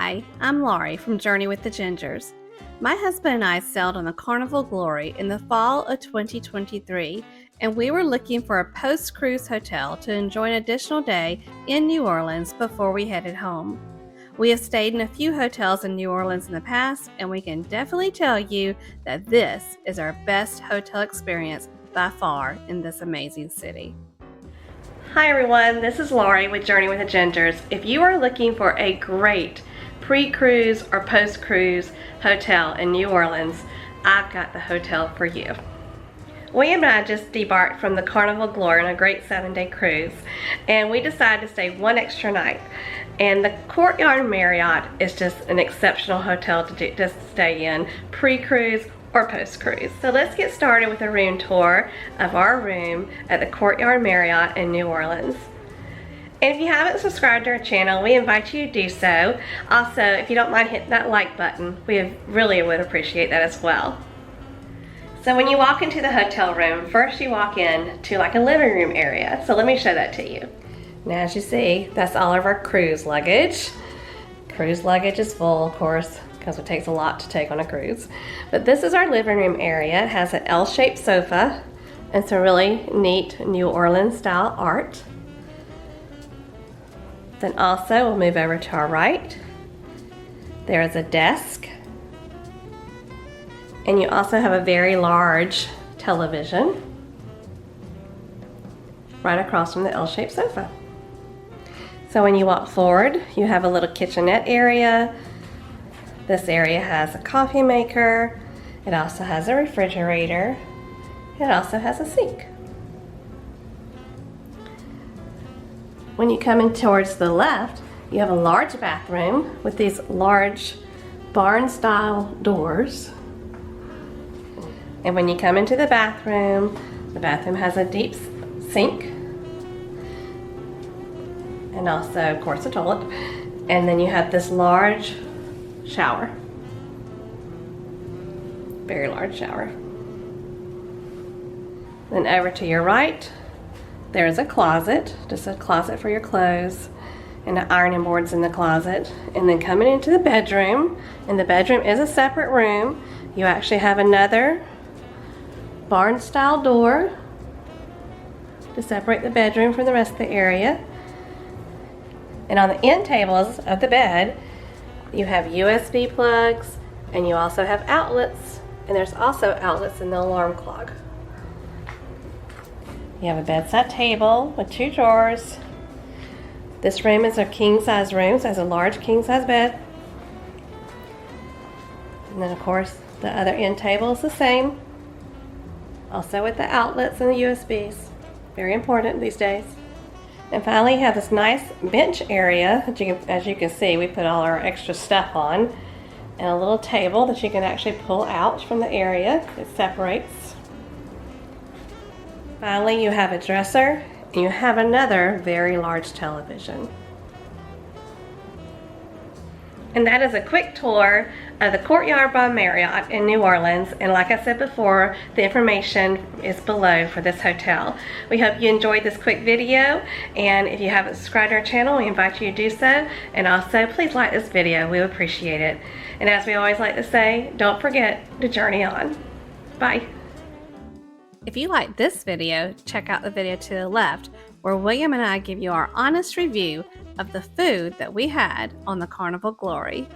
Hi, I'm Laurie from Journey with the Gingers. My husband and I sailed on the Carnival Glory in the fall of 2023, and we were looking for a post-cruise hotel to enjoy an additional day in New Orleans before we headed home. We have stayed in a few hotels in New Orleans in the past, and we can definitely tell you that this is our best hotel experience by far in this amazing city. Hi everyone, this is Laurie with Journey with the Gingers. If you are looking for a great pre-cruise or post-cruise hotel in New Orleans, I've got the hotel for you. William and I just debarked from the Carnival Glory on a great 7-day cruise, and we decided to stay one extra night. And the Courtyard Marriott is just an exceptional hotel to stay in, pre-cruise or post-cruise. So let's get started with a room tour of our room at the Courtyard Marriott in New Orleans. And if you haven't subscribed to our channel, we invite you to do so. Also, if you don't mind hitting that like button, we really would appreciate that as well. So when you walk into the hotel room, first you walk in to like a living room area. So let me show that to you. Now as you see, that's all of our cruise luggage. Cruise luggage is full, of course, because it takes a lot to take on a cruise. But this is our living room area. It has an L-shaped sofa and some really neat New Orleans style art. Then also, we'll move over to our right. There is a desk. And you also have a very large television right across from the L-shaped sofa. So when you walk forward, you have a little kitchenette area. This area has a coffee maker. It also has a refrigerator. It also has a sink. When you come in towards the left, you have a large bathroom with these large barn-style doors. And when you come into the bathroom has a deep sink. And also, of course, a toilet. And then you have this large shower. Very large shower. Then over to your right, there is a closet, just a closet for your clothes, and the ironing boards in the closet. And then coming into the bedroom, and the bedroom is a separate room. You actually have another barn-style door to separate the bedroom from the rest of the area. And on the end tables of the bed, you have USB plugs, and you also have outlets, and there's also outlets in the alarm clock. You have a bedside table with 2 drawers. This room is a king-size room, so it has a large king-size bed. And then, of course, the other end table is the same. Also with the outlets and the USBs. Very important these days. And finally, you have this nice bench area that as you can see, we put all our extra stuff on, and a little table that you can actually pull out from the area. It separates. Finally, you have a dresser, and you have another very large television. And that is a quick tour of the Courtyard by Marriott in New Orleans. And like I said before, the information is below for this hotel. We hope you enjoyed this quick video. And if you haven't subscribed to our channel, we invite you to do so. And also, please like this video. We would appreciate it. And as we always like to say, don't forget to journey on. Bye. If you like this video, check out the video to the left, where William and I give you our honest review of the food that we had on the Carnival Glory.